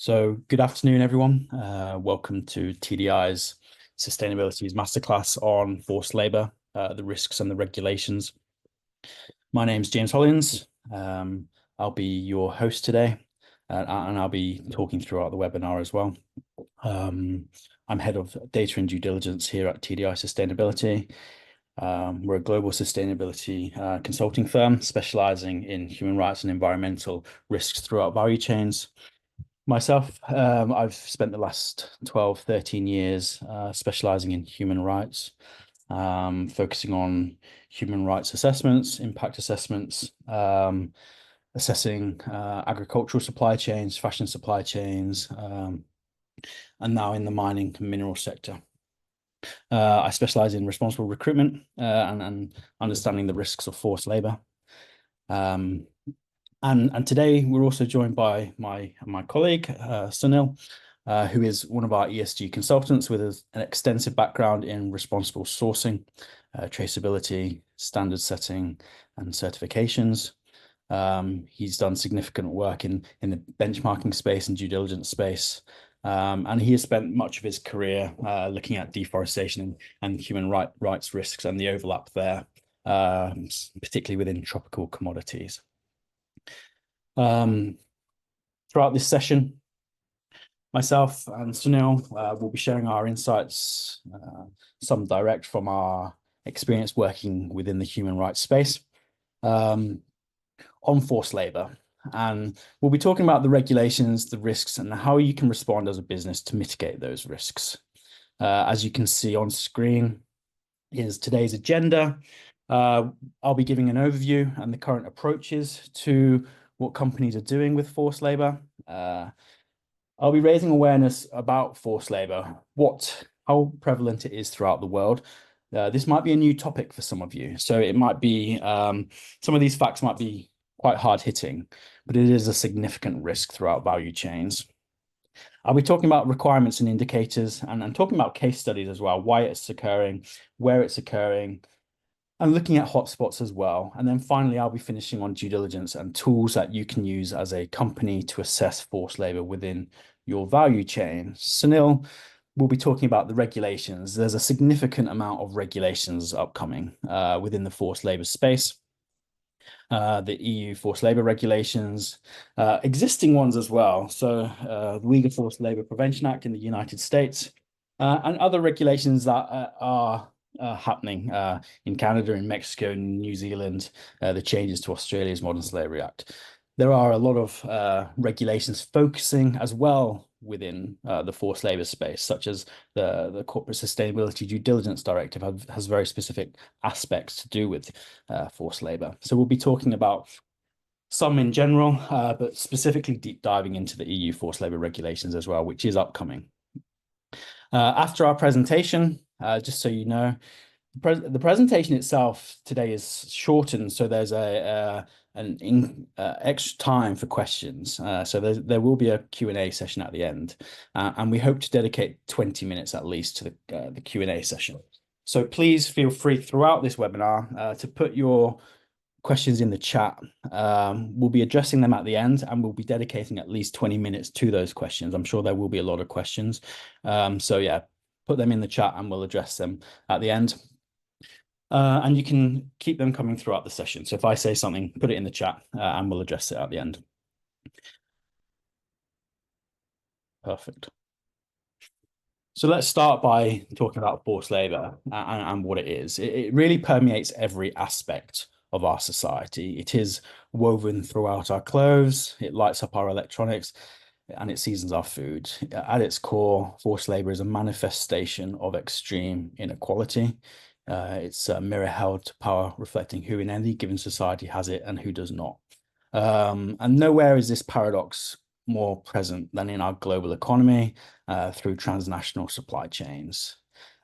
So good afternoon, everyone. Welcome to TDi's Sustainability's Masterclass on forced labour, the risks and the regulations. My name's James Hollins. I'll be your host today, and I'll be talking throughout the webinar as well. I'm head of Data and Due Diligence here at TDi Sustainability. We're a global sustainability consulting firm specialising in human rights and environmental risks throughout value chains. Myself, I've spent the last 12, 13 years specializing in human rights, focusing on human rights assessments, impact assessments, assessing agricultural supply chains, fashion supply chains, and now in the mining and mineral sector. I specialize in responsible recruitment and understanding the risks of forced labor. And today we're also joined by my colleague, Sunil, who is one of our ESG consultants with an extensive background in responsible sourcing, traceability, standard setting, and certifications. He's done significant work in the benchmarking space and due diligence space. And he has spent much of his career looking at deforestation and human rights risks and the overlap there, particularly within tropical commodities. Throughout this session, myself and Sunil will be sharing our insights, some direct from our experience working within the human rights space, on forced labor. And we'll be talking about the regulations, the risks, and how you can respond as a business to mitigate those risks. As you can see on screen is today's agenda. I'll be giving an overview and the current approaches to what companies are doing with forced labor. I'll be raising awareness about forced labor, how prevalent it is throughout the world. This might be a new topic for some of you. So it might be, some of these facts might be quite hard hitting, but it is a significant risk throughout value chains. I'll be talking about requirements and indicators and talking about case studies as well, why it's occurring, where it's occurring, and looking at hotspots as well. And then finally, I'll be finishing on due diligence and tools that you can use as a company to assess forced labor within your value chain. Sunil will be talking about the regulations. There's a significant amount of regulations upcoming within the forced labor space. The EU forced labor regulations, existing ones as well. So the Uyghur Forced Labor Prevention Act in the United States, and other regulations that are happening in Canada, in Mexico, in New Zealand, the changes to Australia's Modern Slavery Act. There are a lot of regulations focusing as well within the forced labor space, such as the Corporate Sustainability Due Diligence Directive has very specific aspects to do with forced labor. So we'll be talking about some in general, but specifically deep diving into the EU forced labor regulations as well, which is upcoming. After our presentation, just so you know, the presentation itself today is shortened, so there's an extra time for questions. So there will be a Q&A session at the end, and we hope to dedicate 20 minutes at least to the Q&A session. So please feel free throughout this webinar to put your questions in the chat. We'll be addressing them at the end, and we'll be dedicating at least 20 minutes to those questions. I'm sure there will be a lot of questions. So yeah, put them in the chat and we'll address them at the end. And you can keep them coming throughout the session. So if I say something, put it in the chat and we'll address it at the end. Perfect. So let's start by talking about forced labor and what it is. It really permeates every aspect of our society. It is woven throughout our clothes, it lights up our electronics, and it seasons our food. At its core, forced labor is a manifestation of extreme inequality. It's a mirror held to power, reflecting who in any given society has it and who does not. And nowhere is this paradox more present than in our global economy through transnational supply chains.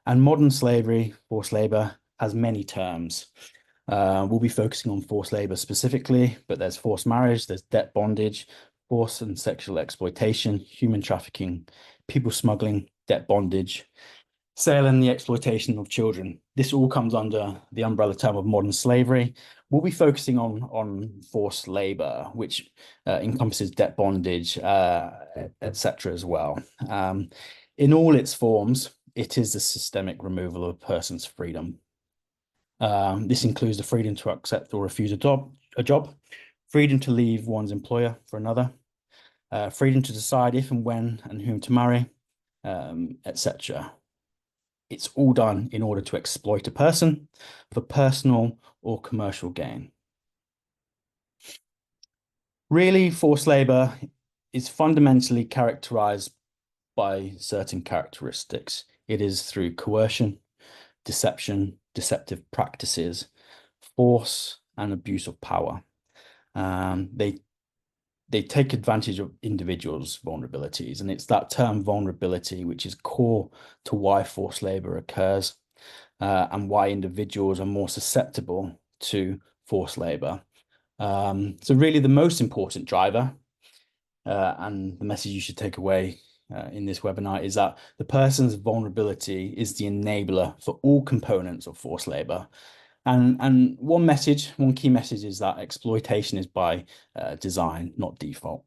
And modern slavery, forced labor, has many terms. We'll be focusing on forced labor specifically, but there's forced marriage, there's debt bondage, forced and sexual exploitation, human trafficking, people smuggling, debt bondage, sale and the exploitation of children. This all comes under the umbrella term of modern slavery, We'll be focusing on forced labor, which encompasses debt bondage, etc. as well. In all its forms, it is the systemic removal of a person's freedom. This includes the freedom to accept or refuse a job, freedom to leave one's employer for another, freedom to decide if and when and whom to marry, etc. It's all done in order to exploit a person for personal or commercial gain. Really, forced labor is fundamentally characterized by certain characteristics. It is through coercion, deception, deceptive practices, force, and abuse of power. They take advantage of individuals' vulnerabilities, and it's that term vulnerability which is core to why forced labor occurs, and why individuals are more susceptible to forced labor. So really the most important driver, and the message you should take away in this webinar, is that the person's vulnerability is the enabler for all components of forced labor. And one key message is that exploitation is by design, not default.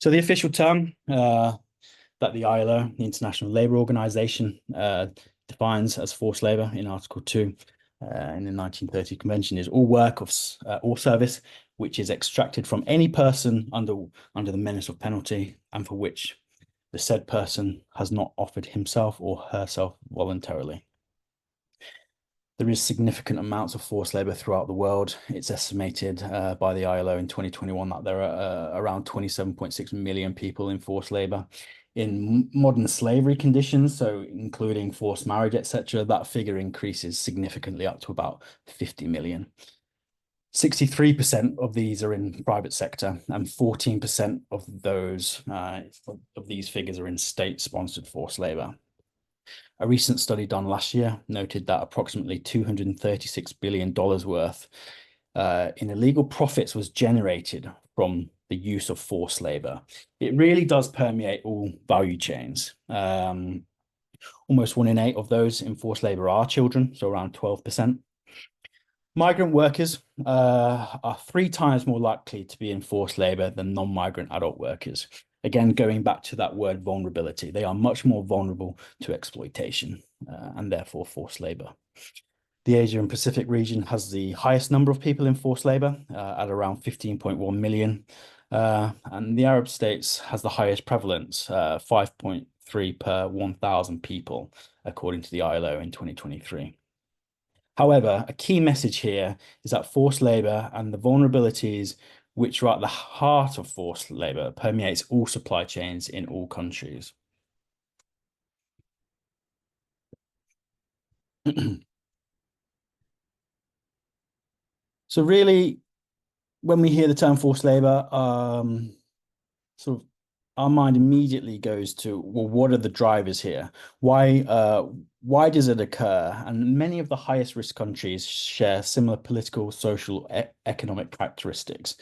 So the official term that the ILO, the International Labour Organization, defines as forced labor in Article 2 in the 1930 Convention is all work or service which is extracted from any person under the menace of penalty, and for which the said person has not offered himself or herself voluntarily. There is significant amounts of forced labor throughout the world. It's estimated by the ILO in 2021 that there are around 27.6 million people in forced labor. In modern slavery conditions, so including forced marriage, etc., that figure increases significantly up to about 50 million. 63% of these are in private sector, and 14% of these figures are in state-sponsored forced labor. A recent study done last year noted that approximately $236 billion worth in illegal profits was generated from the use of forced labor. It really does permeate all value chains. Almost 1 in 8 of those in forced labor are children, so around 12%. Migrant workers are 3 times more likely to be in forced labor than non-migrant adult workers. Again, going back to that word vulnerability, they are much more vulnerable to exploitation and therefore forced labor. The Asia and Pacific region has the highest number of people in forced labor at around 15.1 million. And the Arab states has the highest prevalence, 5.3 per 1,000 people, according to the ILO in 2023. However, a key message here is that forced labor and the vulnerabilities which are at the heart of forced labor permeates all supply chains in all countries. So really, when we hear the term forced labor, sort of our mind immediately goes to, well, what are the drivers here? Why does it occur? And many of the highest risk countries share similar political, social, economic characteristics.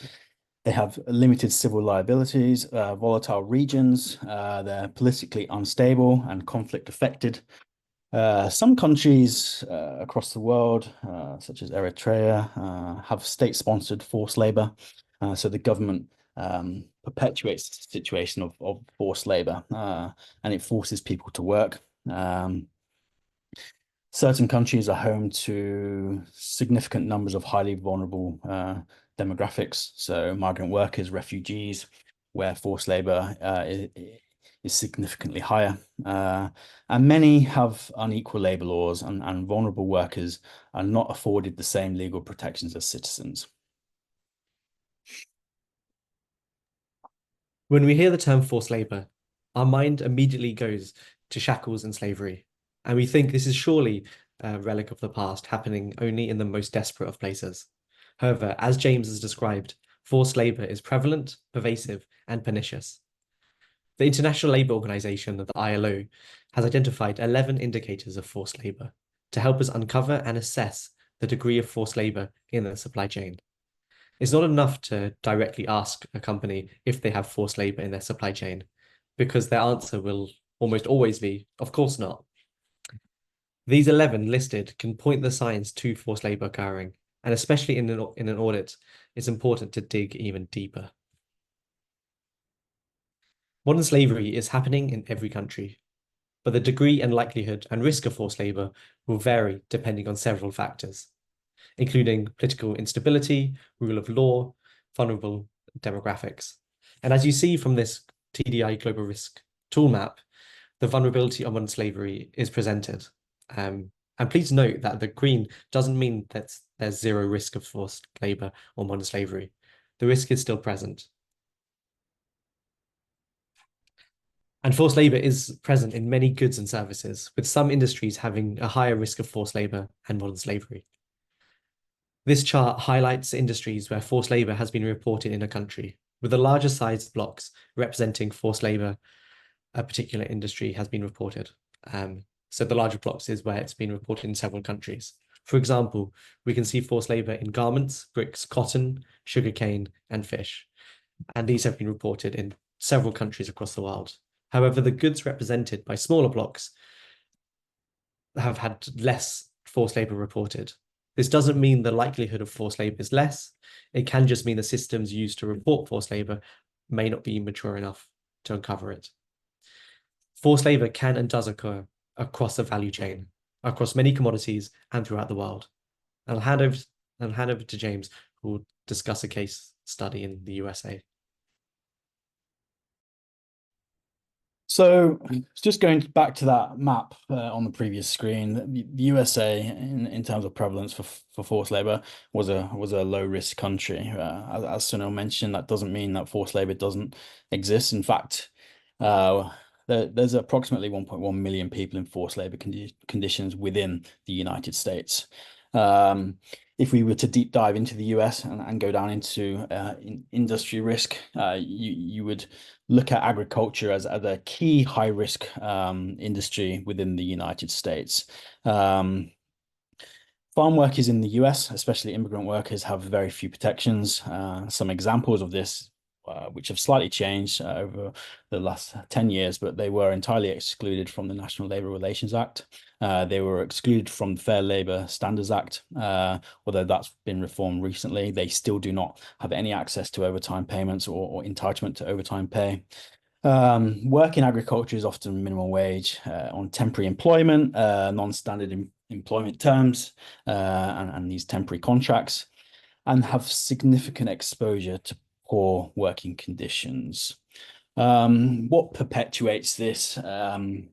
They have limited civil liabilities, volatile regions, they're politically unstable and conflict affected. Some countries across the world, such as Eritrea, have state-sponsored forced labor. So the government perpetuates the situation of forced labor, and it forces people to work. Certain countries are home to significant numbers of highly vulnerable demographics, so migrant workers, refugees, where forced labor is significantly higher. And many have unequal labor laws, and vulnerable workers are not afforded the same legal protections as citizens. When we hear the term forced labor, our mind immediately goes to shackles and slavery, and we think this is surely a relic of the past, happening only in the most desperate of places. However, as James has described, forced labor is prevalent, pervasive, and pernicious. The International Labour Organization, the ILO, has identified 11 indicators of forced labor to help us uncover and assess the degree of forced labor in the supply chain. It's not enough to directly ask a company if they have forced labor in their supply chain, because their answer will almost always be, of course not. These 11 listed can point the signs to forced labor occurring, and especially in an audit, it's important to dig even deeper. Modern slavery is happening in every country, but the degree and likelihood and risk of forced labor will vary depending on several factors, including political instability, rule of law, vulnerable demographics. And as you see from this TDI Global Risk tool map, the vulnerability of modern slavery is presented. And please note that the green doesn't mean that there's zero risk of forced labor or modern slavery. The risk is still present. And forced labor is present in many goods and services, with some industries having a higher risk of forced labor and modern slavery. This chart highlights industries where forced labor has been reported in a country, with the larger sized blocks representing forced labor a particular industry has been reported. So the larger blocks is where it's been reported in several countries. For example, we can see forced labor in garments, bricks, cotton, sugarcane, and fish. And these have been reported in several countries across the world. However, the goods represented by smaller blocks have had less forced labor reported. This doesn't mean the likelihood of forced labor is less. It can just mean the systems used to report forced labor may not be mature enough to uncover it. Forced labor can and does occur across the value chain, across many commodities and throughout the world. I'll hand over to James, who will discuss a case study in the USA. So just going back to that map on the previous screen, the USA in terms of prevalence for forced labor was a low risk country. As Sunil mentioned, that doesn't mean that forced labor doesn't exist. In fact, there's approximately 1.1 million people in forced labor conditions within the United States. If we were to deep dive into the US and go down into industry risk, you would look at agriculture as a key high risk industry within the United States. Farm workers in the US, especially immigrant workers, have very few protections. Some examples of this, which have slightly changed over the last 10 years, but they were entirely excluded from the National Labour Relations Act. They were excluded from the Fair Labour Standards Act, although that's been reformed recently. They still do not have any access to overtime payments or entitlement to overtime pay. Work in agriculture is often minimum wage on temporary employment, non-standard employment terms, and these temporary contracts, and have significant exposure to poor working conditions. What perpetuates this and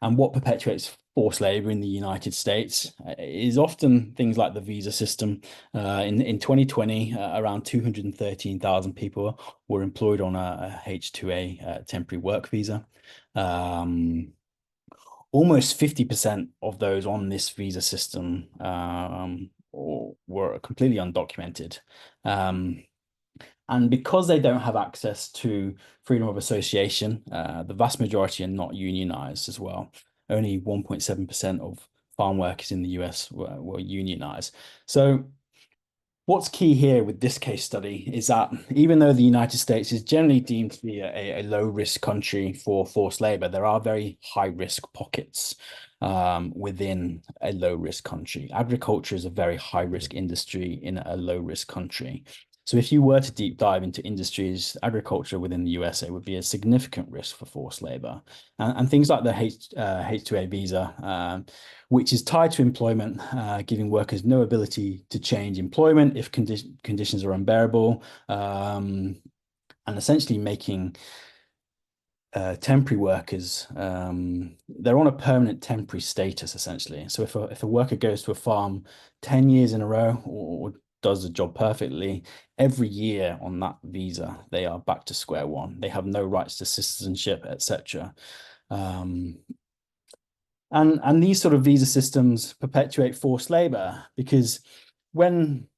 what perpetuates forced labor in the United States is often things like the visa system. In 2020, around 213,000 people were employed on a H-2A temporary work visa. Almost 50% of those on this visa system were completely undocumented. And because they don't have access to freedom of association, the vast majority are not unionized as well. Only 1.7% of farm workers in the US were unionized. So what's key here with this case study is that even though the United States is generally deemed to be a low-risk country for forced labor, there are very high-risk pockets within a low-risk country. Agriculture is a very high-risk industry in a low-risk country. So if you were to deep dive into industries, agriculture within the USA would be a significant risk for forced labor. And things like the H-2A visa, which is tied to employment, giving workers no ability to change employment if conditions are unbearable, and essentially making temporary workers, they're on a permanent temporary status, essentially. So if a worker goes to a farm 10 years in a row or does the job perfectly, every year on that visa, they are back to square one. They have no rights to citizenship, etc. And these sort of visa systems perpetuate forced labor because when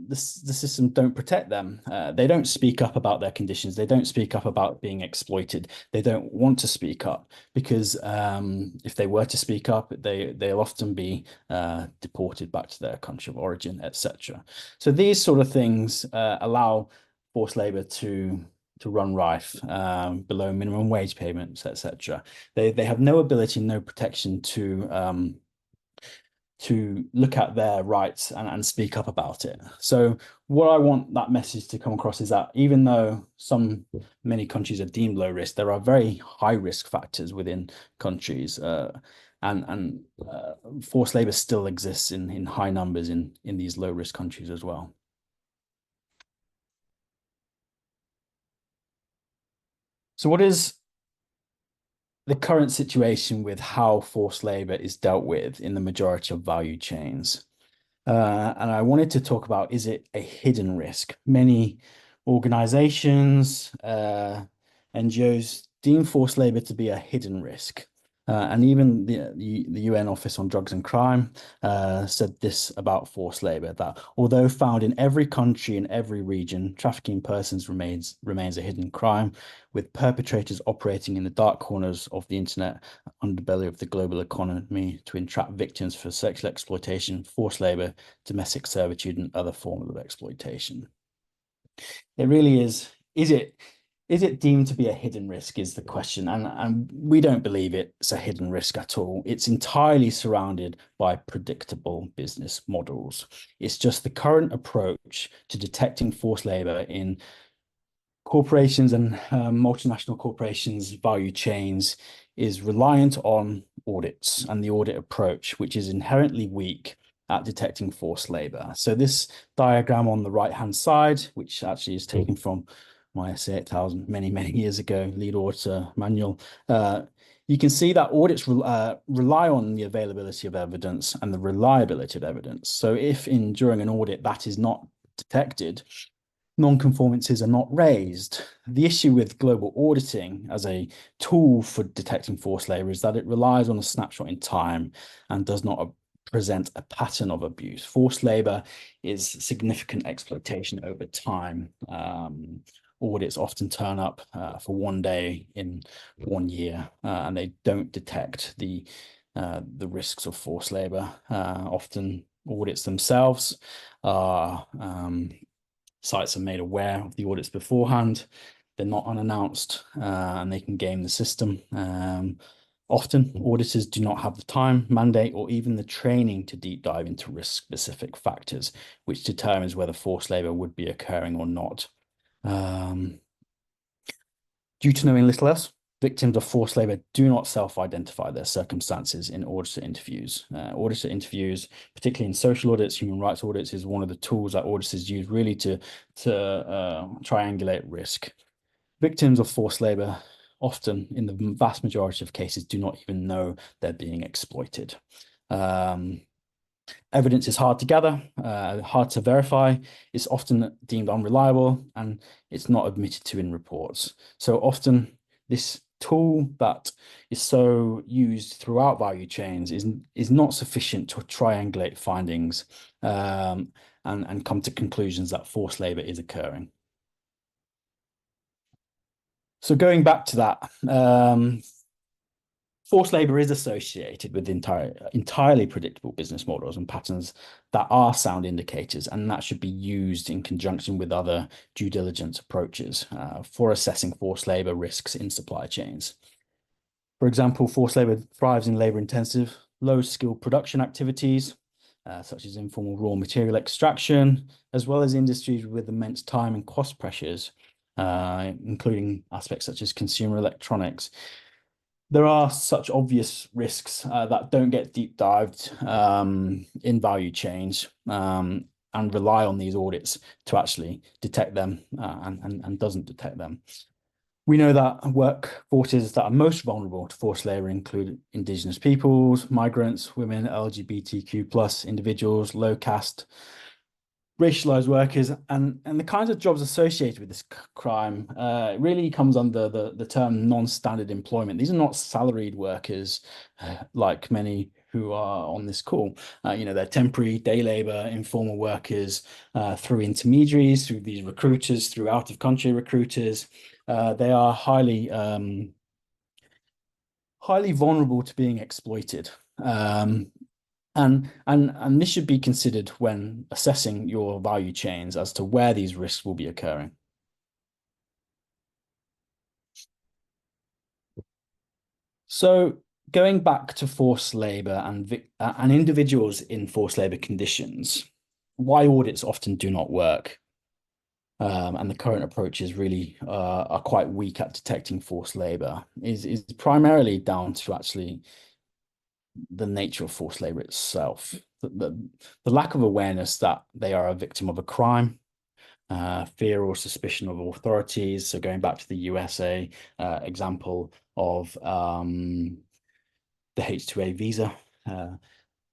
the systems don't protect them, they don't speak up about their conditions. They don't speak up about being exploited. They don't want to speak up because if they were to speak up, they'll often be deported back to their country of origin, etc. So these sort of things allow forced labor to run rife below minimum wage payments, etc. They have no ability, no protection to to look at their rights and speak up about it. So what I want that message to come across is that even though many countries are deemed low risk, there are very high risk factors within countries, and forced labor still exists in high numbers in these low risk countries as well. So what is the current situation with how forced labor is dealt with in the majority of value chains? And I wanted to talk about, is it a hidden risk? Many organizations, NGOs deem forced labor to be a hidden risk. And even the UN Office on Drugs and Crime said this about forced labor, that although found in every country and every region, trafficking persons remains a hidden crime, with perpetrators operating in the dark corners of the internet underbelly of the global economy to entrap victims for sexual exploitation, forced labor, domestic servitude, and other forms of exploitation. It really is. Is it deemed to be a hidden risk is the question, and we don't believe it's a hidden risk at all. It's entirely surrounded by predictable business models. It's just the current approach to detecting forced labor in corporations and multinational corporations' value chains is reliant on audits and the audit approach, which is inherently weak at detecting forced labor. So this diagram on the right-hand side, which actually is taken from my essay 8000 many years ago, lead auditor manual, you can see that audits rely on the availability of evidence and the reliability of evidence. So if during an audit that is not detected, non-conformances are not raised. The issue with global auditing as a tool for detecting forced labor is that it relies on a snapshot in time and does not present a pattern of abuse. Forced labor is significant exploitation over time. Audits often turn up for one day in 1 year, and they don't detect the risks of forced labor. Often audits themselves are sites are made aware of the audits beforehand. They're not unannounced, and they can game the system. Often, auditors do not have the time, mandate, or even the training to deep dive into risk-specific factors, which determines whether forced labor would be occurring or not. Due to knowing little else, victims of forced labor do not self-identify their circumstances in auditor interviews. Auditor interviews, particularly in social audits, human rights audits, is one of the tools that auditors use really to triangulate risk. Victims of forced labor often, in the vast majority of cases, do not even know they're being exploited. Evidence is hard to gather, hard to verify. It's often deemed unreliable, and it's not admitted to in reports. So often this tool that is so used throughout value chains is not sufficient to triangulate findings and come to conclusions that forced labor is occurring. So going back to that, forced labor is associated with entirely predictable business models and patterns that are sound indicators, and that should be used in conjunction with other due diligence approaches for assessing forced labor risks in supply chains. For example, forced labor thrives in labor-intensive, low-skilled production activities, such as informal raw material extraction, as well as industries with immense time and cost pressures, including aspects such as consumer electronics. There are such obvious risks that don't get deep dived in value chains and rely on these audits to actually detect them and doesn't detect them. We know that workforces that are most vulnerable to forced labor include indigenous peoples, migrants, women, LGBTQ+ individuals, low caste, racialized workers, and the kinds of jobs associated with this crime really comes under the term non-standard employment. These are not salaried workers like many who are on this call. They're temporary, day labor, informal workers through intermediaries, through these recruiters, through out-of-country recruiters. They are highly vulnerable to being exploited. And this should be considered when assessing your value chains as to where these risks will be occurring. So going back to forced labor and individuals in forced labor conditions, why audits often do not work, and the current approaches really are quite weak at detecting forced labor is primarily down to actually the nature of forced labor itself, the lack of awareness that they are a victim of a crime, fear or suspicion of authorities. So going back to the USA example of the H-2A visa,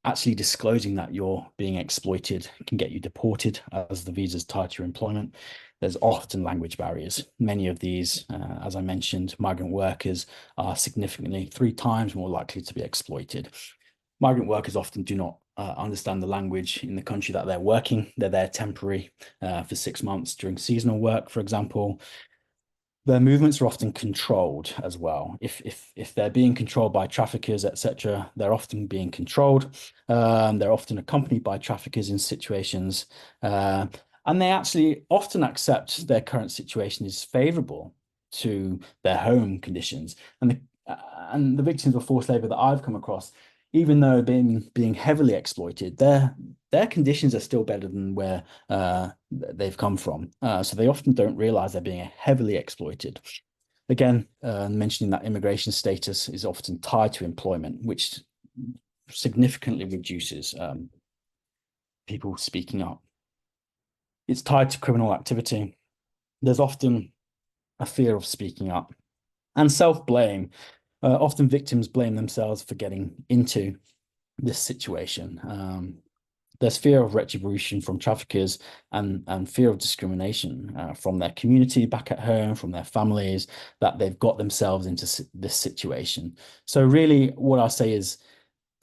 actually disclosing that you're being exploited can get you deported as the visa's tied to your employment. There's often language barriers. Many of these, as I mentioned, migrant workers are significantly 3 times more likely to be exploited. Migrant workers often do not understand the language in the country that they're working. They're there temporary for 6 months during seasonal work, for example. Their movements are often controlled as well. If they're being controlled by traffickers, etc., they're often being controlled. They're often accompanied by traffickers in situations, and they actually often accept their current situation is favorable to their home conditions. And the victims of forced labor that I've come across, even though being heavily exploited, their conditions are still better than where they've come from. So they often don't realize they're being heavily exploited. Again, mentioning that immigration status is often tied to employment, which significantly reduces people speaking up. It's tied to criminal activity. There's often a fear of speaking up and self-blame. Often victims blame themselves for getting into this situation. There's fear of retribution from traffickers and fear of discrimination from their community back at home, from their families, that they've got themselves into this situation. So really what I say is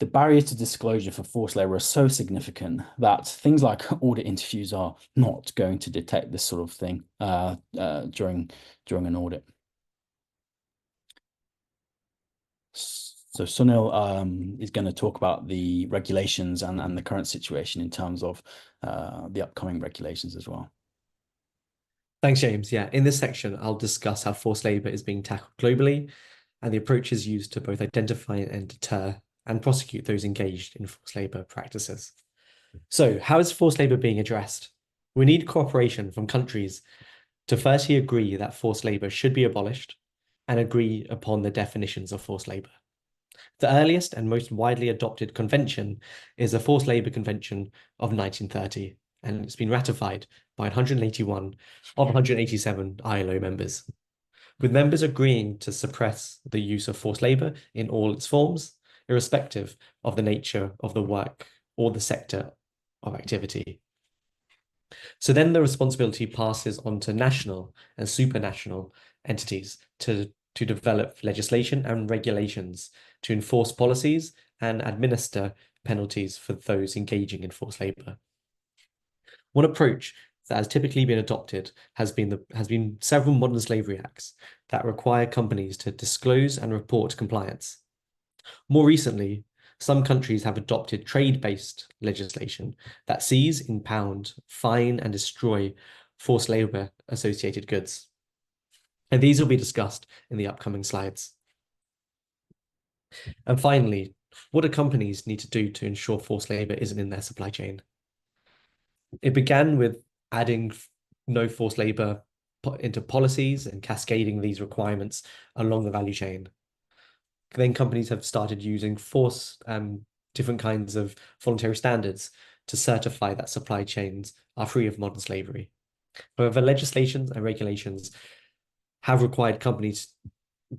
the barrier to disclosure for forced labor are so significant that things like audit interviews are not going to detect this sort of thing during an audit. So Sunil is going to talk about the regulations and the current situation in terms of the upcoming regulations as well. Thanks, James. Yeah, in this section, I'll discuss how forced labor is being tackled globally and the approaches used to both identify and deter and prosecute those engaged in forced labor practices. So, how is forced labor being addressed? We need cooperation from countries to firstly agree that forced labor should be abolished and agree upon the definitions of forced labor. The earliest and most widely adopted convention is the Forced Labor Convention of 1930, and it's been ratified by 181 of 187 ILO members, with members agreeing to suppress the use of forced labor in all its forms, irrespective of the nature of the work or the sector of activity. So then the responsibility passes on to national and supranational entities to develop legislation and regulations to enforce policies and administer penalties for those engaging in forced labor. One approach that has typically been adopted has been several modern slavery acts that require companies to disclose and report compliance. More recently, some countries have adopted trade-based legislation that seize, impound, fine, and destroy forced labor associated goods. And these will be discussed in the upcoming slides. And finally, what do companies need to do to ensure forced labor isn't in their supply chain? It began with adding no forced labor into policies and cascading these requirements along the value chain. Then companies have started using different kinds of voluntary standards to certify that supply chains are free of modern slavery. However, legislations and regulations have required companies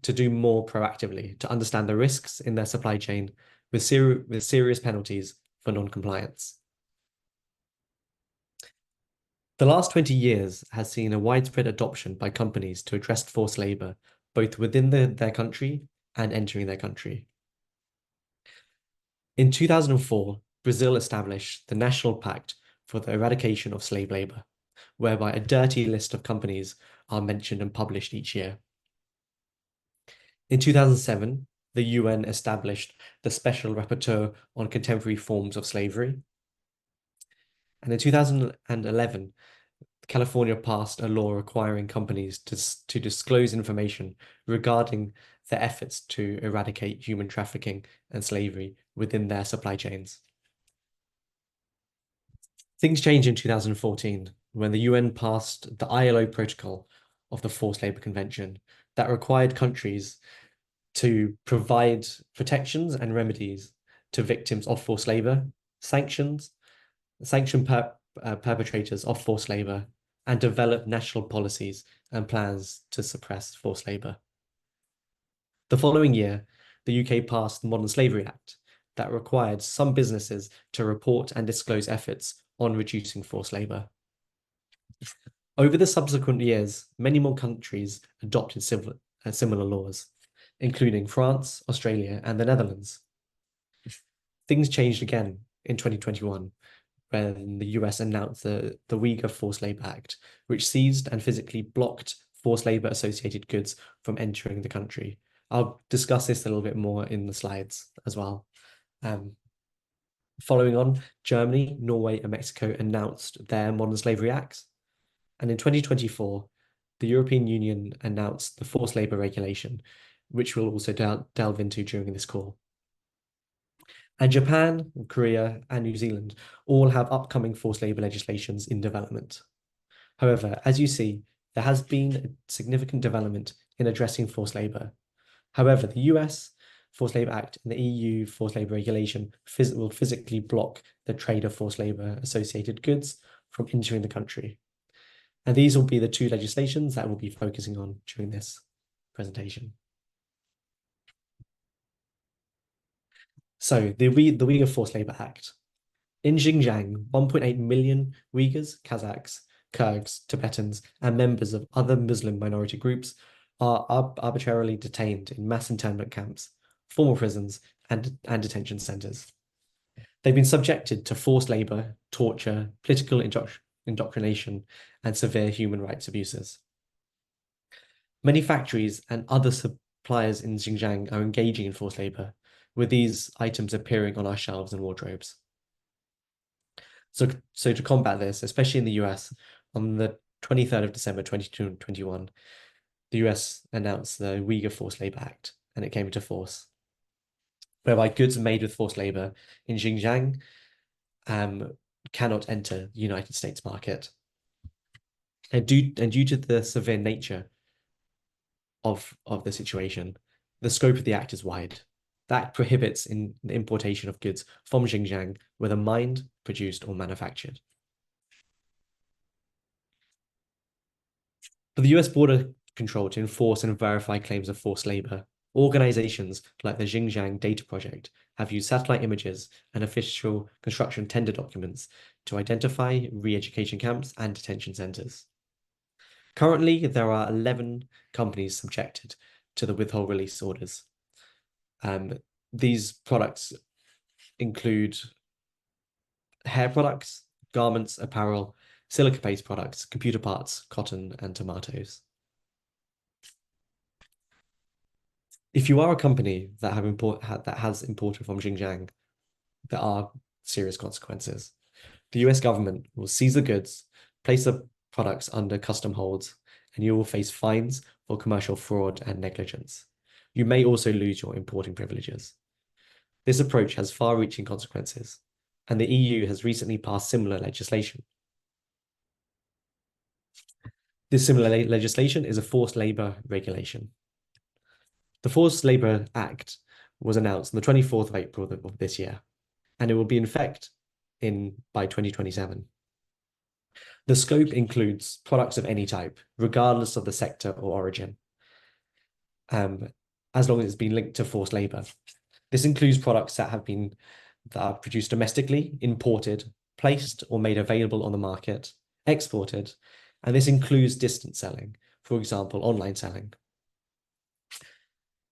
to do more proactively, to understand the risks in their supply chain with serious penalties for non-compliance. The last 20 years has seen a widespread adoption by companies to address forced labor, both within their country and entering their country. In 2004, Brazil established the National Pact for the Eradication of Slave Labor, whereby a dirty list of companies are mentioned and published each year. In 2007, the UN established the Special Rapporteur on Contemporary Forms of Slavery. And in 2011, California passed a law requiring companies to disclose information regarding their efforts to eradicate human trafficking and slavery within their supply chains. Things changed in 2014 when the UN passed the ILO protocol of the Forced Labor Convention that required countries to provide protections and remedies to victims of forced labor, sanction perpetrators of forced labor, and develop national policies and plans to suppress forced labor. The following year, the UK passed the Modern Slavery Act that required some businesses to report and disclose efforts on reducing forced labor. Over the subsequent years, many more countries adopted similar laws, including France, Australia, and the Netherlands. Things changed again in 2021 when the US announced the Uyghur Forced Labor Act, which seized and physically blocked forced labor associated goods from entering the country. I'll discuss this a little bit more in the slides as well. Following on, Germany, Norway, and Mexico announced their modern slavery acts. And in 2024, the European Union announced the forced labor regulation, which we'll also delve into during this call. And Japan, Korea, and New Zealand all have upcoming forced labor legislations in development. However, as you see, there has been a significant development in addressing forced labor. However, the US Forced Labor Act and the EU Forced Labor Regulation will physically block the trade of forced labor associated goods from entering the country. And these will be the two legislations that we'll be focusing on during this presentation. So the Uyghur Forced Labor Act. In Xinjiang, 1.8 million Uyghurs, Kazakhs, Kyrgyz, Tibetans, and members of other Muslim minority groups are arbitrarily detained in mass internment camps, formal prisons, and detention centers. They've been subjected to forced labor, torture, political indoctrination, and severe human rights abuses. Many factories and other suppliers in Xinjiang are engaging in forced labor, with these items appearing on our shelves and wardrobes. So to combat this, especially in the US, on the 23rd of December 2021, the US announced the Uyghur Forced Labor Act, and it came into force, whereby goods made with forced labor in Xinjiang cannot enter the United States market. And due to the severe nature of the situation, the scope of the act is wide. That prohibits the importation of goods from Xinjiang, whether mined, produced, or manufactured. For the US border control to enforce and verify claims of forced labor, organizations like the Xinjiang Data Project have used satellite images and official construction tender documents to identify re-education camps and detention centers. Currently, there are 11 companies subjected to the withhold release orders. These products include hair products, garments, apparel, silica-based products, computer parts, cotton, and tomatoes. If you are a company that has imported from Xinjiang, there are serious consequences. The US government will seize the goods, place the products under custom holds, and you will face fines for commercial fraud and negligence. You may also lose your importing privileges. This approach has far-reaching consequences, and the EU has recently passed similar legislation. This similar legislation is a forced labor regulation. The Forced Labor Act was announced on the 24th of April of this year, and it will be in effect by 2027. The scope includes products of any type, regardless of the sector or origin, as long as it's been linked to forced labor. This includes products that are produced domestically, imported, placed or made available on the market, exported, and this includes distance selling, for example, online selling,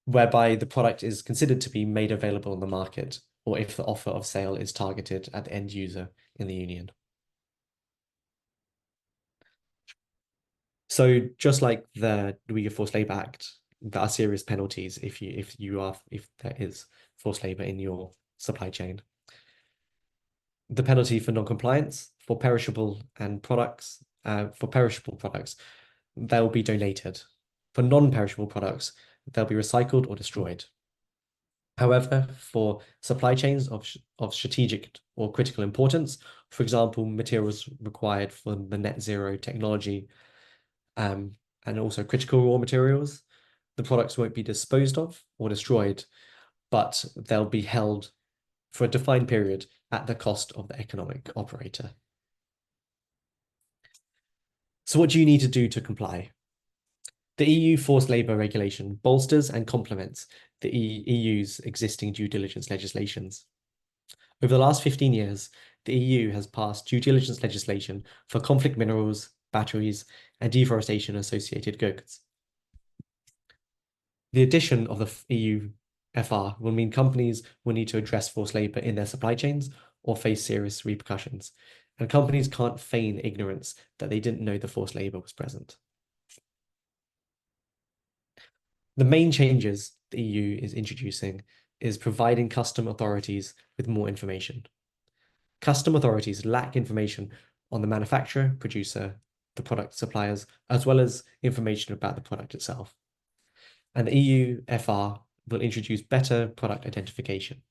whereby the product is considered to be made available on the market, or if the offer of sale is targeted at the end user in the Union. So just like the Uyghur Forced Labor Act, there are serious penalties if there is forced labor in your supply chain. The penalty for non-compliance, for perishable products, they will be donated. For non-perishable products, they'll be recycled or destroyed. However, for supply chains of strategic or critical importance, for example, materials required for the net zero technology, and also critical raw materials, the products won't be disposed of or destroyed, but they'll be held for a defined period at the cost of the economic operator. So what do you need to do to comply? The EU forced labour regulation bolsters and complements the EU's existing due diligence legislations. Over the last 15 years, the EU has passed due diligence legislation for conflict minerals, batteries, and deforestation-associated goods. The addition of the EU FR will mean companies will need to address forced labour in their supply chains or face serious repercussions, and companies can't feign ignorance that they didn't know the forced labour was present. The main changes the EU is introducing is providing custom authorities with more information. Custom authorities lack information on the manufacturer, producer, the product suppliers, as well as information about the product itself. And the EU FR will introduce better product identification,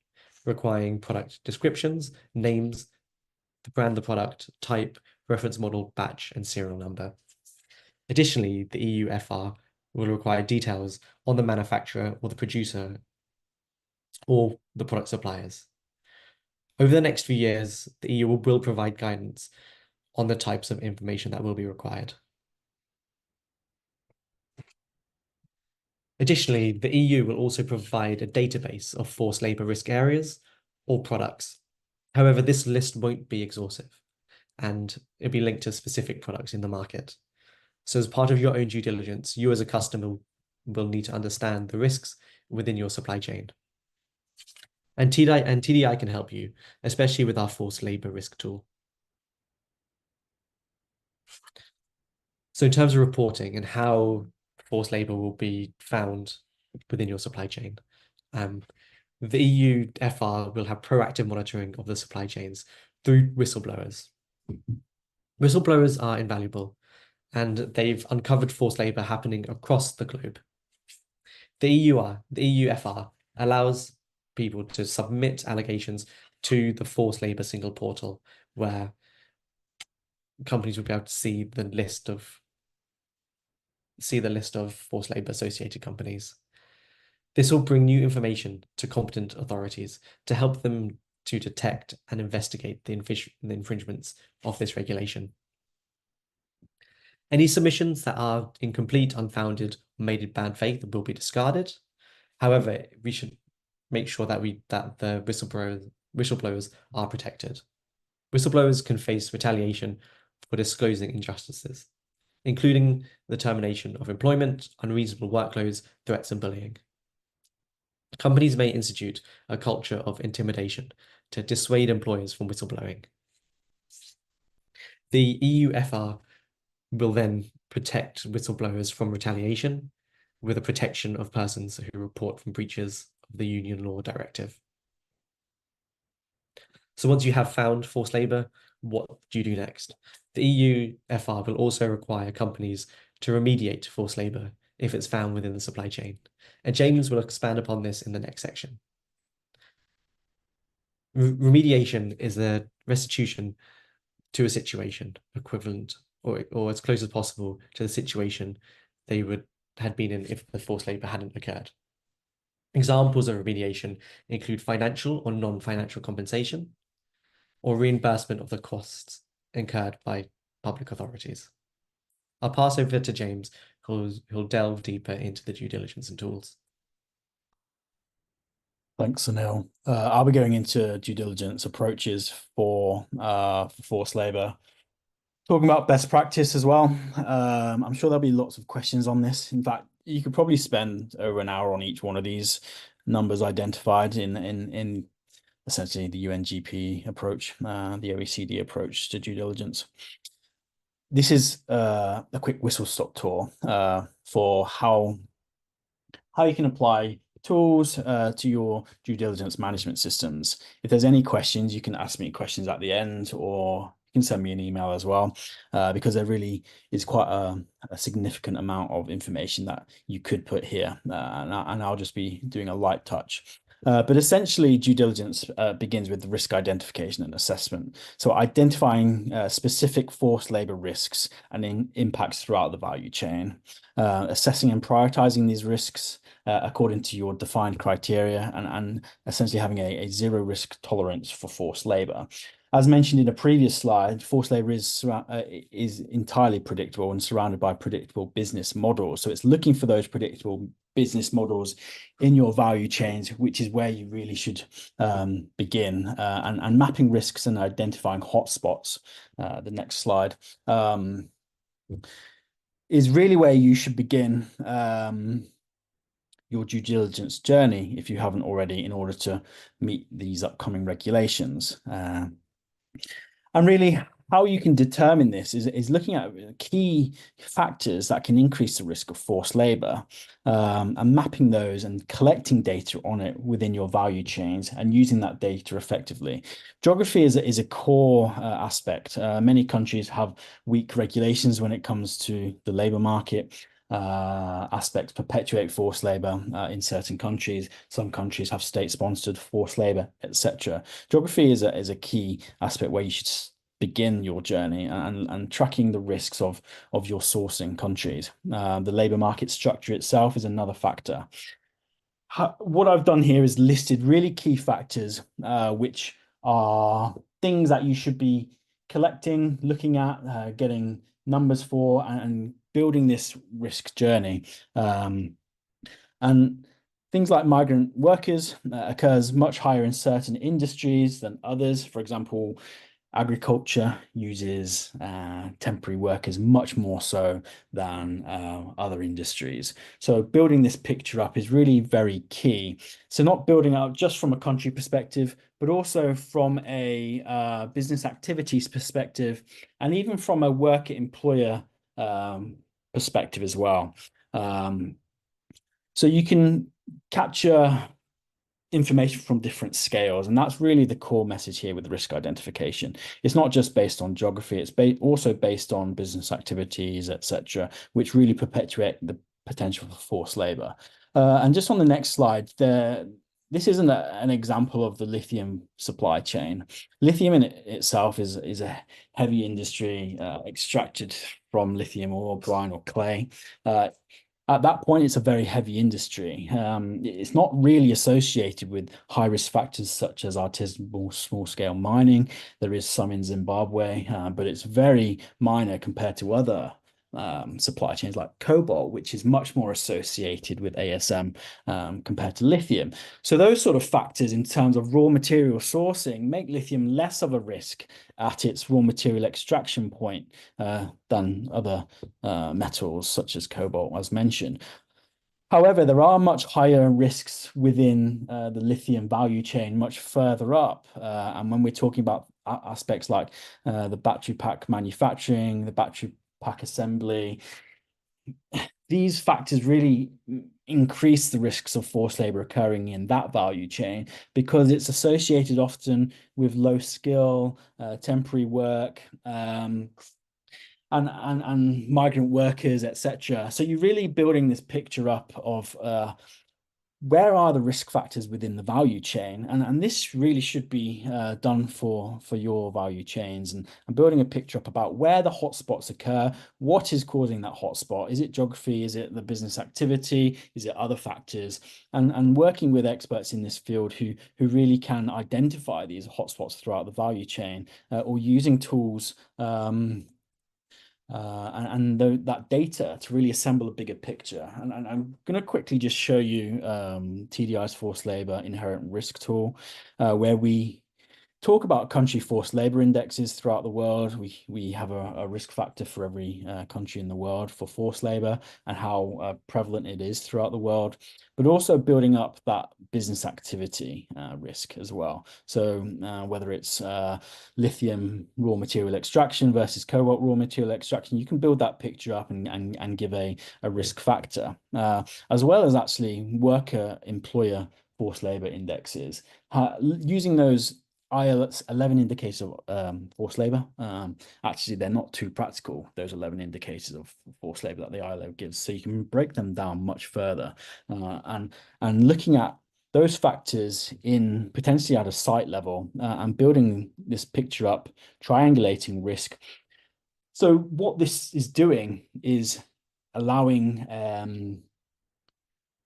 requiring product descriptions, names, the brand, the product, type, reference model, batch, and serial number. Additionally, the EU FR will require details on the manufacturer or the producer or the product suppliers. Over the next few years, the EU will provide guidance on the types of information that will be required. Additionally, the EU will also provide a database of forced labour risk areas or products. However, this list won't be exhaustive, and it'll be linked to specific products in the market. So as part of your own due diligence, you as a customer will need to understand the risks within your supply chain. And TDi can help you, especially with our forced labour risk tool. So in terms of reporting and how forced labour will be found within your supply chain, the EU FR will have proactive monitoring of the supply chains through whistleblowers. Whistleblowers are invaluable, and they've uncovered forced labour happening across the globe. The EU FR allows people to submit allegations to the forced labour single portal, where companies will be able to see the list of forced labour associated companies. This will bring new information to competent authorities to help them to detect and investigate the infringements of this regulation. Any submissions that are incomplete, unfounded, or made in bad faith will be discarded. However, we should make sure that the whistleblowers are protected. Whistleblowers can face retaliation for disclosing injustices, including the termination of employment, unreasonable workloads, threats, and bullying. Companies may institute a culture of intimidation to dissuade employers from whistleblowing. The EU FR will then protect whistleblowers from retaliation with a protection of persons who report from breaches of the union law directive. So once you have found forced labour, what do you do next? The EU FR will also require companies to remediate forced labour if it's found within the supply chain. And James will expand upon this in the next section. Remediation is a restitution to a situation equivalent or as close as possible to the situation they had been in if the forced labour hadn't occurred. Examples of remediation include financial or non-financial compensation or reimbursement of the costs incurred by public authorities. I'll pass over to James, who'll delve deeper into the due diligence and tools. Thanks, Sunil. I'll be going into due diligence approaches for forced labour, talking about best practice as well. I'm sure there'll be lots of questions on this. In fact, you could probably spend over an hour on each one of these numbers identified in essentially the UNGP approach, the OECD approach to due diligence. This is a quick whistle-stop tour for how you can apply tools to your due diligence management systems. If there's any questions, you can ask me questions at the end, or you can send me an email as well, because there really is quite a significant amount of information that you could put here, and I'll just be doing a light touch. But essentially, due diligence begins with the risk identification and assessment. So identifying specific forced labor risks and impacts throughout the value chain, assessing and prioritizing these risks according to your defined criteria, and essentially having a zero risk tolerance for forced labor. As mentioned in a previous slide, forced labor is entirely predictable and surrounded by predictable business models. So it's looking for those predictable business models in your value chains, which is where you really should begin, and mapping risks and identifying hotspots. The next slide is really where you should begin your due diligence journey, if you haven't already, in order to meet these upcoming regulations. And really, how you can determine this is looking at key factors that can increase the risk of forced labor, and mapping those and collecting data on it within your value chains and using that data effectively. Geography is a core aspect. Many countries have weak regulations when it comes to the labor market. Aspects perpetuate forced labor in certain countries. Some countries have state-sponsored forced labor, etc. Geography is a key aspect where you should begin your journey, and tracking the risks of your sourcing countries. The labor market structure itself is another factor. What I've done here is listed really key factors, which are things that you should be collecting, looking at, getting numbers for, and building this risk journey. And things like migrant workers occurs much higher in certain industries than others. For example, agriculture uses temporary workers much more so than other industries. So building this picture up is really very key. So not building out just from a country perspective, but also from a business activities perspective, and even from a worker-employer perspective as well. So you can capture information from different scales, and that's really the core message here with risk identification. It's not just based on geography, it's also based on business activities, etc., which really perpetuate the potential for forced labor. And just on the next slide, this isn't an example of the lithium supply chain. Lithium in itself is a heavy industry, extracted from lithium ore, brine, or clay. At that point, it's a very heavy industry. It's not really associated with high-risk factors such as artisanal small-scale mining. There is some in Zimbabwe, but it's very minor compared to other supply chains like cobalt, which is much more associated with ASM compared to lithium. So those sort of factors in terms of raw material sourcing make lithium less of a risk at its raw material extraction point than other metals such as cobalt, as mentioned. However, there are much higher risks within the lithium value chain much further up. And when we're talking about aspects like the battery pack manufacturing, the battery pack assembly, these factors really increase the risks of forced labor occurring in that value chain, because it's associated often with low skill, temporary work, and migrant workers, etc. So you're really building this picture up of where are the risk factors within the value chain, and this really should be done for your value chains, and building a picture up about where the hotspots occur, what is causing that hotspot. Is it geography? Is it the business activity? Is it other factors? And working with experts in this field who really can identify these hotspots throughout the value chain, or using tools that data to really assemble a bigger picture. And I'm going to quickly just show you TDi's forced labor inherent risk tool, where we talk about country forced labor indexes throughout the world. We have a risk factor for every country in the world for forced labor and how prevalent it is throughout the world, but also building up that business activity risk as well. So whether it's lithium raw material extraction versus cobalt raw material extraction, you can build that picture up and give a risk factor, as well as actually worker employer forced labor indexes. Using those ILO's 11 indicators of forced labor. Actually, they're not too practical, those 11 indicators of forced labor that the ILO gives. So you can break them down much further. And looking at those factors in potentially at a site level and building this picture up, triangulating risk. So what this is doing is allowing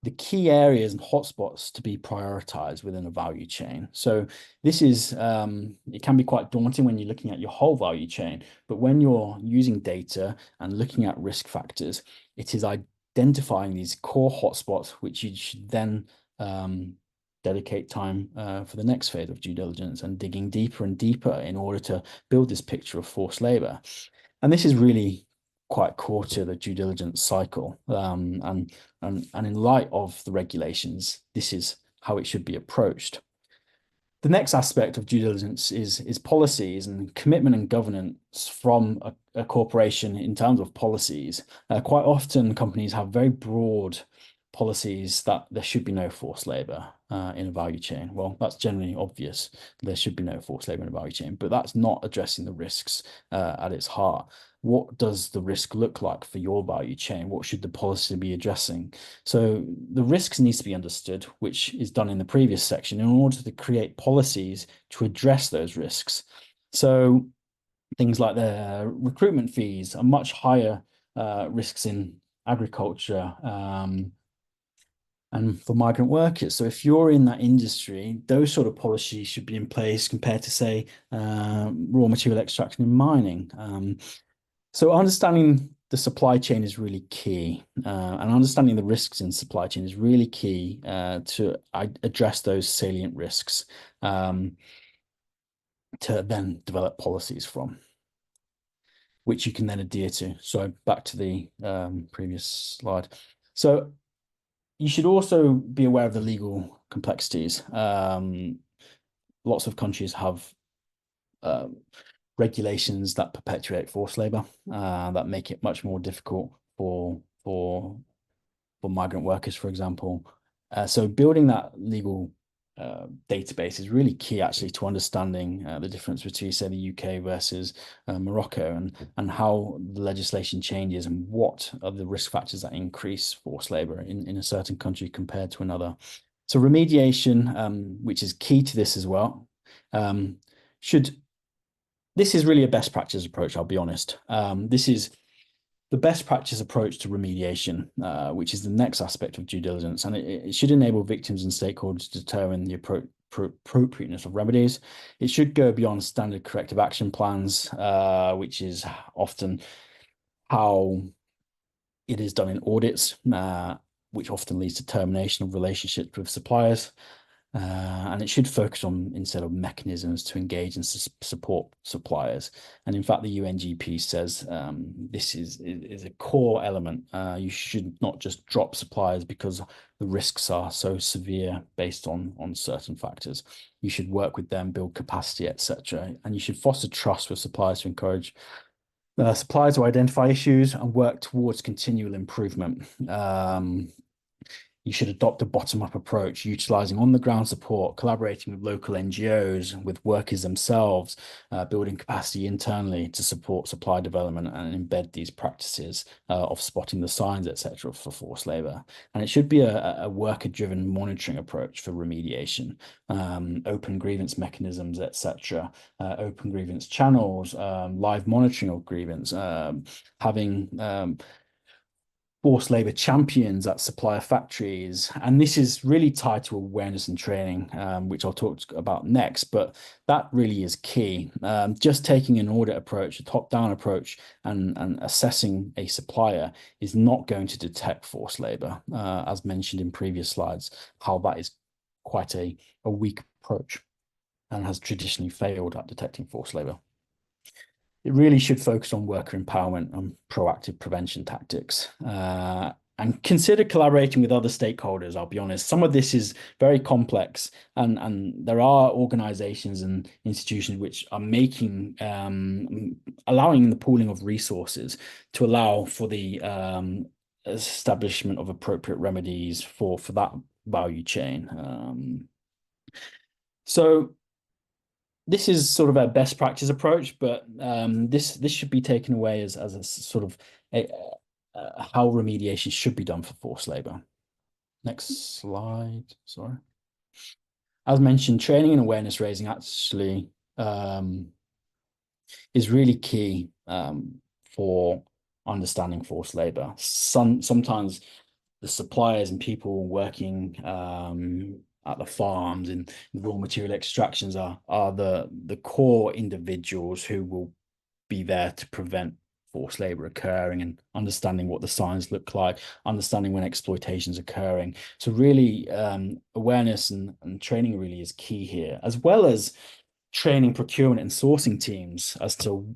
the key areas and hotspots to be prioritized within a value chain. So this is, it can be quite daunting when you're looking at your whole value chain, but when you're using data and looking at risk factors, it is identifying these core hotspots, which you should then dedicate time for the next phase of due diligence and digging deeper and deeper in order to build this picture of forced labor. And this is really quite core to the due diligence cycle. And in light of the regulations, this is how it should be approached. The next aspect of due diligence is policies and commitment and governance from a corporation in terms of policies. Quite often, companies have very broad policies that there should be no forced labor in a value chain. Well, that's generally obvious. There should be no forced labor in a value chain, but that's not addressing the risks at its heart. What does the risk look like for your value chain? What should the policy be addressing? So the risks needs to be understood, which is done in the previous section, in order to create policies to address those risks. So things like the recruitment fees are much higher risks in agriculture and for migrant workers. So if you're in that industry, those sort of policies should be in place compared to, say, raw material extraction and mining. So understanding the supply chain is really key, and understanding the risks in supply chain is really key to address those salient risks to then develop policies from, which you can then adhere to. So back to the previous slide. So you should also be aware of the legal complexities. Lots of countries have regulations that perpetuate forced labor, that make it much more difficult for migrant workers, for example. So building that legal database is really key, actually, to understanding the difference between, say, the UK versus Morocco, and how the legislation changes and what are the risk factors that increase forced labor in a certain country compared to another. So remediation, which is key to this as well, this is really a best practice approach, I'll be honest. This is the best practice approach to remediation, which is the next aspect of due diligence, and it should enable victims and stakeholders to determine the appropriateness of remedies. It should go beyond standard corrective action plans, which is often how it is done in audits, which often leads to termination of relationships with suppliers. And it should focus on, instead of mechanisms to engage and support suppliers. And in fact, the UNGP says this is a core element. You should not just drop suppliers because the risks are so severe based on certain factors. You should work with them, build capacity, etc. And you should foster trust with suppliers to encourage suppliers to identify issues and work towards continual improvement. You should adopt a bottom-up approach, utilizing on-the-ground support, collaborating with local NGOs, with workers themselves, building capacity internally to support supply development and embed these practices of spotting the signs, etc., for forced labor. And it should be a worker-driven monitoring approach for remediation, open grievance mechanisms, etc., open grievance channels, live monitoring of grievance, having forced labor champions at supplier factories. And this is really tied to awareness and training, which I'll talk about next, but that really is key. Just taking an audit approach, a top-down approach, and assessing a supplier is not going to detect forced labor, as mentioned in previous slides, how that is quite a weak approach and has traditionally failed at detecting forced labor. It really should focus on worker empowerment and proactive prevention tactics. And consider collaborating with other stakeholders, I'll be honest. Some of this is very complex, and there are organizations and institutions which are making, allowing the pooling of resources to allow for the establishment of appropriate remedies for that value chain. So this is sort of a best practice approach, but this should be taken away as a sort of how remediation should be done for forced labor. Next slide, sorry. As mentioned, training and awareness raising actually is really key for understanding forced labor. Sometimes the suppliers and people working at the farms and raw material extractions are the core individuals who will be there to prevent forced labor occurring and understanding what the signs look like, understanding when exploitation is occurring. So really awareness and training really is key here, as well as training procurement and sourcing teams as to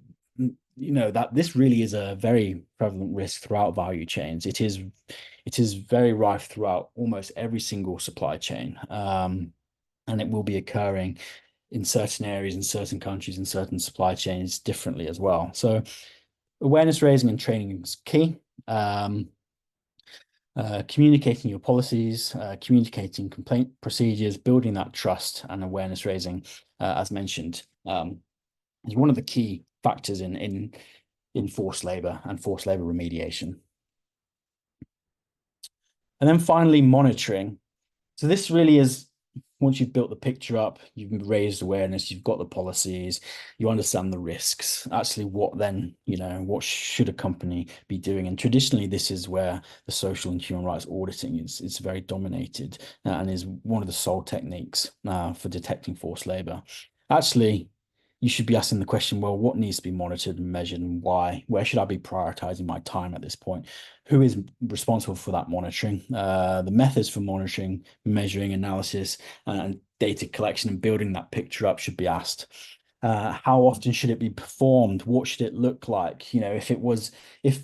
that this really is a very prevalent risk throughout value chains. It is very rife throughout almost every single supply chain, and it will be occurring in certain areas, in certain countries, in certain supply chains differently as well. So awareness raising and training is key. Communicating your policies, communicating complaint procedures, building that trust and awareness raising, as mentioned, is one of the key factors in forced labor and forced labor remediation. And then finally, monitoring. So this really is, once you've built the picture up, you've raised awareness, you've got the policies, you understand the risks. Actually, what then, what should a company be doing? And traditionally, this is where the social and human rights auditing is very dominated and is one of the sole techniques for detecting forced labor. Actually, you should be asking the question, well, what needs to be monitored and measured and why? Where should I be prioritizing my time at this point? Who is responsible for that monitoring? The methods for monitoring, measuring, analysis, and data collection and building that picture up should be asked. How often should it be performed? What should it look like? If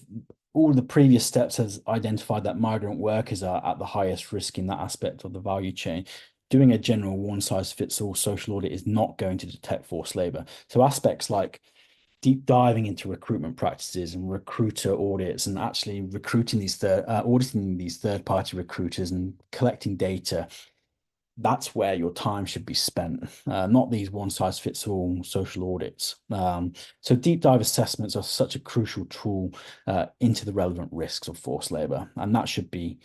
all the previous steps has identified that migrant workers are at the highest risk in that aspect of the value chain, doing a general one-size-fits-all social audit is not going to detect forced labor. So aspects like deep diving into recruitment practices and recruiter audits and actually auditing these third-party recruiters and collecting data, that's where your time should be spent, not these one-size-fits-all social audits. So deep dive assessments are such a crucial tool into the relevant risks of forced labor, and that should be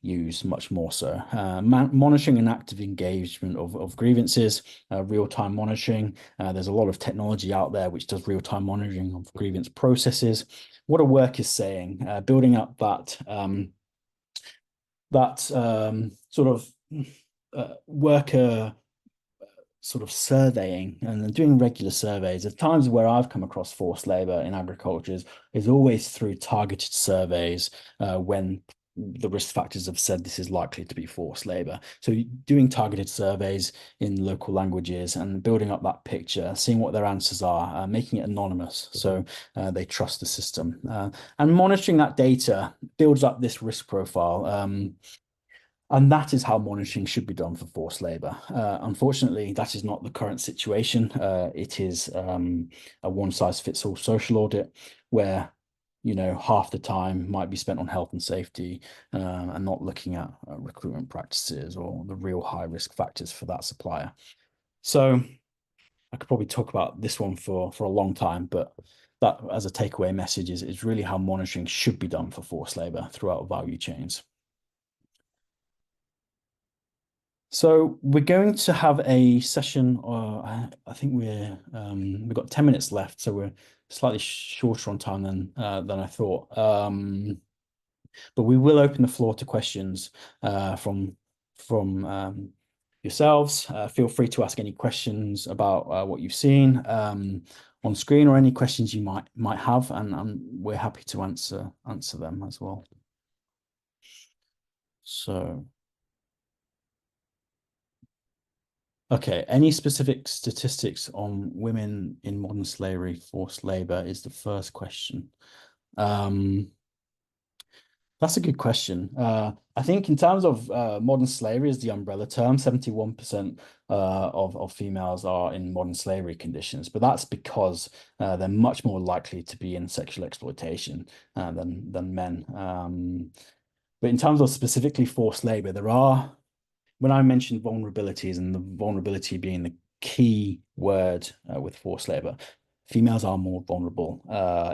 used much more so. Monitoring and active engagement of grievances, real-time monitoring. There's a lot of technology out there which does real-time monitoring of grievance processes. What a work is saying, building up that sort of worker sort of surveying and doing regular surveys. At times where I've come across forced labor in agriculture is always through targeted surveys when the risk factors have said this is likely to be forced labor. So doing targeted surveys in local languages and building up that picture, seeing what their answers are, making it anonymous so they trust the system. And monitoring that data builds up this risk profile. And that is how monitoring should be done for forced labor. Unfortunately, that is not the current situation. It is a one-size-fits-all social audit where half the time might be spent on health and safety and not looking at recruitment practices or the real high risk factors for that supplier. So I could probably talk about this one for a long time, but that as a takeaway message is really how monitoring should be done for forced labor throughout value chains. So we're going to have a session, I think we've got 10 minutes left, so we're slightly shorter on time than I thought. But we will open the floor to questions from yourselves. Feel free to ask any questions about what you've seen on screen or any questions you might have, and we're happy to answer them as well. So. Okay, any specific statistics on women in modern slavery, forced labor is the first question. That's a good question. I think in terms of modern slavery as the umbrella term, 71% of females are in modern slavery conditions, but that's because they're much more likely to be in sexual exploitation than men. But in terms of specifically forced labor, there are, when I mentioned vulnerabilities and the vulnerability being key word with forced labor. Females are more vulnerable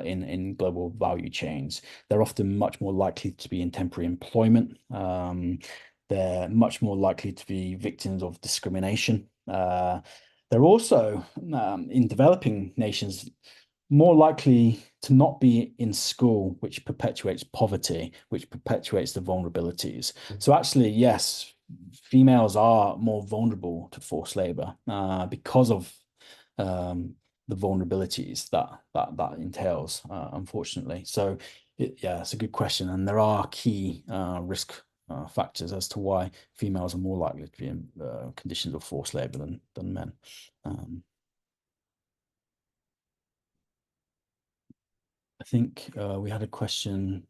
in global value chains. They're often much more likely to be in temporary employment. They're much more likely to be victims of discrimination. They're also, in developing nations, more likely to not be in school, which perpetuates poverty, which perpetuates the vulnerabilities. So actually, yes, females are more vulnerable to forced labor because of the vulnerabilities that entails, unfortunately. So yeah, it's a good question, and there are key risk factors as to why females are more likely to be in conditions of forced labor than men. I think we had a question.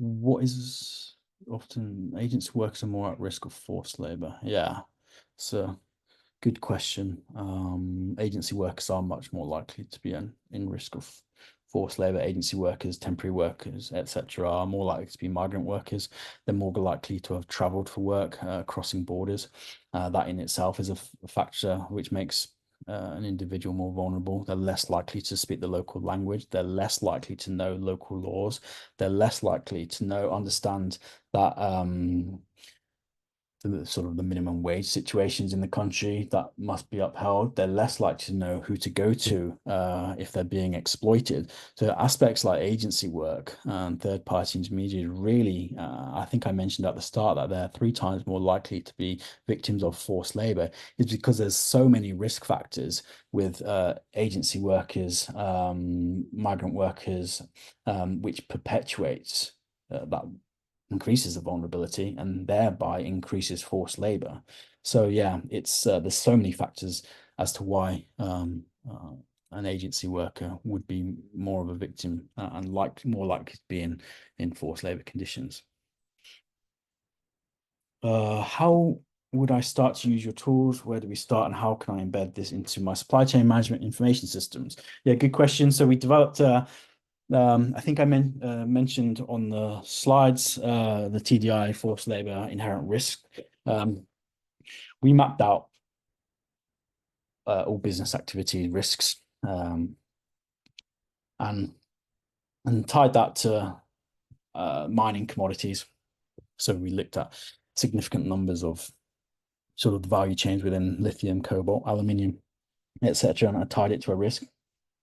What is often agency workers are more at risk of forced labor? Yeah, so good question. Agency workers are much more likely to be in risk of forced labor. Agency workers, temporary workers, etc., are more likely to be migrant workers. They're more likely to have traveled for work, crossing borders. That in itself is a factor which makes an individual more vulnerable. They're less likely to speak the local language. They're less likely to know local laws. They're less likely to understand that the sort of the minimum wage situations in the country that must be upheld. They're less likely to know who to go to if they're being exploited. So aspects like agency work and third-party intermediaries really, I think I mentioned at the start that they're 3 times more likely to be victims of forced labor, is because there's so many risk factors with agency workers, migrant workers, which perpetuates that increases the vulnerability and thereby increases forced labor. So yeah, it's there's so many factors as to why an agency worker would be more of a victim and more likely to be in forced labor conditions. How would I start to use your tools? Where do we start, and how can I embed this into my supply chain management information systems? Yeah, good question. So we developed I think I mentioned on the slides the TDi forced labor inherent risk. We mapped out all business activity risks and tied that to mining commodities. So we looked at significant numbers of sort of the value chains within lithium, cobalt, aluminium, etc., and I tied it to a risk.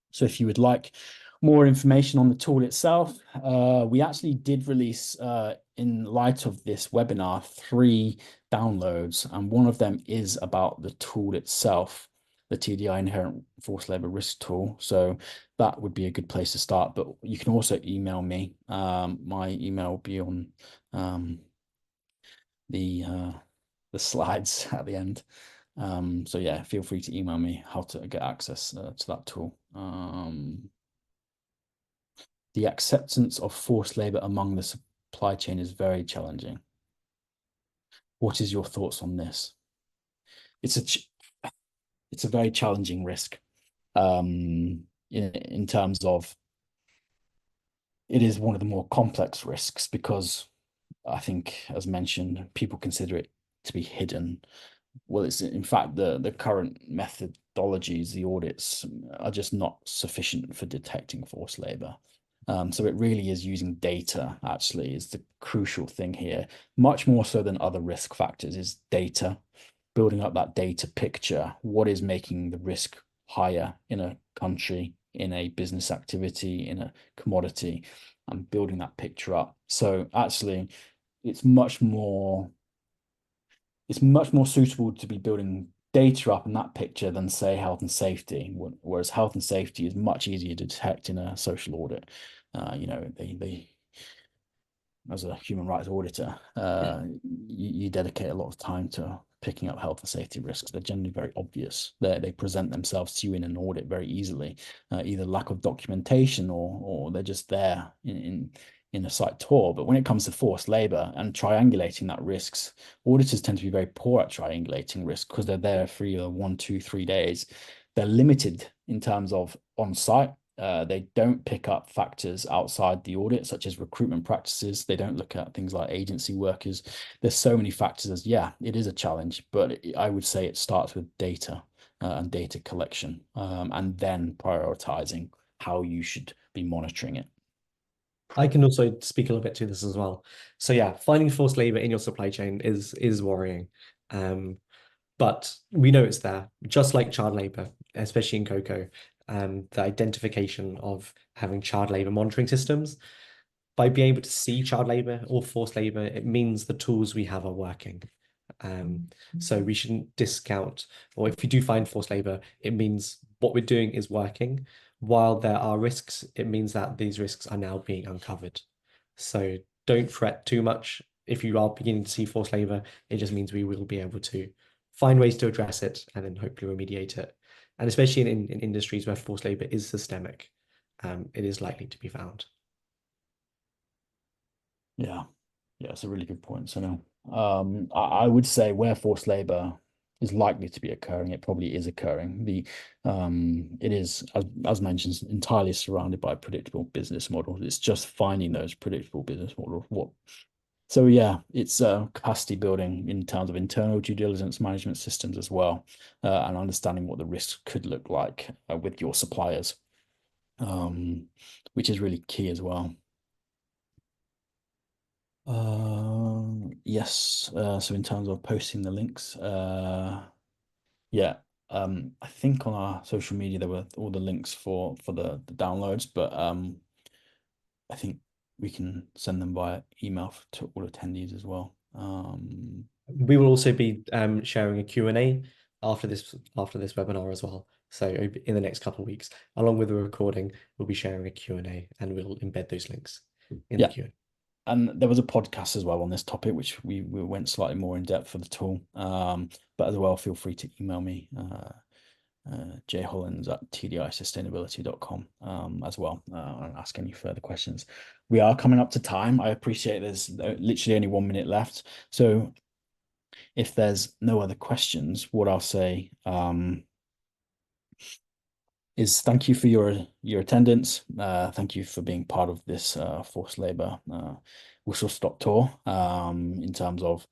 So if you would like more information on the tool itself, we actually did release, in light of this webinar, 3 downloads, and one of them is about the tool itself, the TDi Inherent Forced Labor Risk Tool. So that would be a good place to start, but you can also email me. My email will be on the slides at the end. So yeah, feel free to email me how to get access to that tool. The acceptance of forced labor among the supply chain is very challenging. What is your thoughts on this? It's a very challenging risk in terms of it is one of the more complex risks because I think, as mentioned, people consider it to be hidden. Well, it's in fact the current methodologies, the audits are just not sufficient for detecting forced labor. So it really is using data, actually, is the crucial thing here, much more so than other risk factors, is data, building up that data picture. What is making the risk higher in a country, in a business activity, in a commodity, and building that picture up. So actually, it's much more suitable to be building data up in that picture than, say, health and safety, whereas health and safety is much easier to detect in a social audit. They as a human rights auditor, you dedicate a lot of time to picking up health and safety risks. They're generally very obvious. They present themselves to you in an audit very easily, either lack of documentation or they're just there in a site tour. But when it comes to forced labor and triangulating that risks, auditors tend to be very poor at triangulating risk because they're there for either 1, 2, 3 days. They're limited in terms of on-site they don't pick up factors outside the audit, such as recruitment practices. They don't look at things like agency workers. There's so many factors. Yeah, it is a challenge, but I would say it starts with data and data collection, and then prioritizing how you should be monitoring it. I can also speak a little bit to this as well. So yeah, finding forced labor in your supply chain is worrying. But we know it's there, just like child labor, especially in cocoa. The identification of having child labor monitoring systems, by being able to see child labor or forced labor, it means the tools we have are working. So we shouldn't discount, or if you do find forced labor, it means what we're doing is working. While there are risks, it means that these risks are now being uncovered. So don't fret too much. If you are beginning to see forced labor, it just means we will be able to find ways to address it and then hopefully remediate it. And especially in industries where forced labor is systemic, it is likely to be found. Yeah, yeah, it's a really good point. So no, I would say where forced labor is likely to be occurring, it probably is occurring. It is, as mentioned, entirely surrounded by predictable business models. It's just finding those predictable business models. So yeah, it's capacity building in terms of internal due diligence management systems as well, and understanding what the risks could look like with your suppliers, which is really key as well. Yes. So in terms of posting the links, yeah. I think on our social media there were all the links for the downloads, but I think we can send them via email to all attendees as well. We will also be sharing a Q&A after this webinar as well. So in the next couple of weeks, along with the recording, we'll be sharing a Q&A and we'll embed those links in the Q&A. And there was a podcast as well on this topic, which we went slightly more in depth for the tool. But as well, feel free to email me, jhollins@tdisustainability.com as well, and ask any further questions. We are coming up to time. I appreciate there's literally only 1 minute left. So if there's no other questions, what I'll say is thank you for your attendance. Thank you for being part of this forced labor whistle stop tour in terms of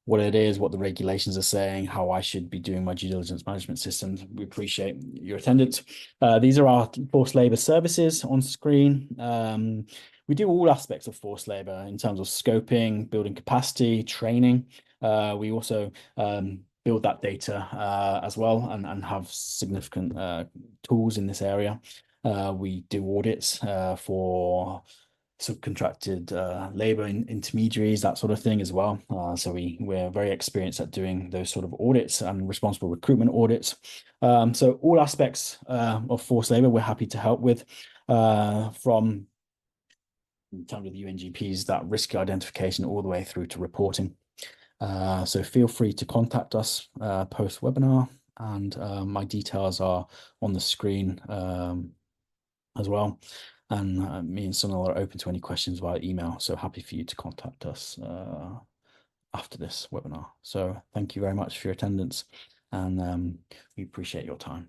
what it is, what the regulations are saying, how I should be doing my due diligence management systems. We appreciate your attendance. These are our forced labor services on screen. We do all aspects of forced labor in terms of scoping, building capacity, training. We also build that data as well and have significant tools in this area. We do audits for subcontracted labor intermediaries, that sort of thing as well. So we're very experienced at doing those sort of audits and responsible recruitment audits. So all aspects of forced labor we're happy to help with, from in terms of the UNGPs, that risk identification all the way through to reporting. So feel free to contact us post webinar, and my details are on the screen as well. And me and Sunil are open to any questions via email. So happy for you to contact us after this webinar. So thank you very much for your attendance, and we appreciate your time.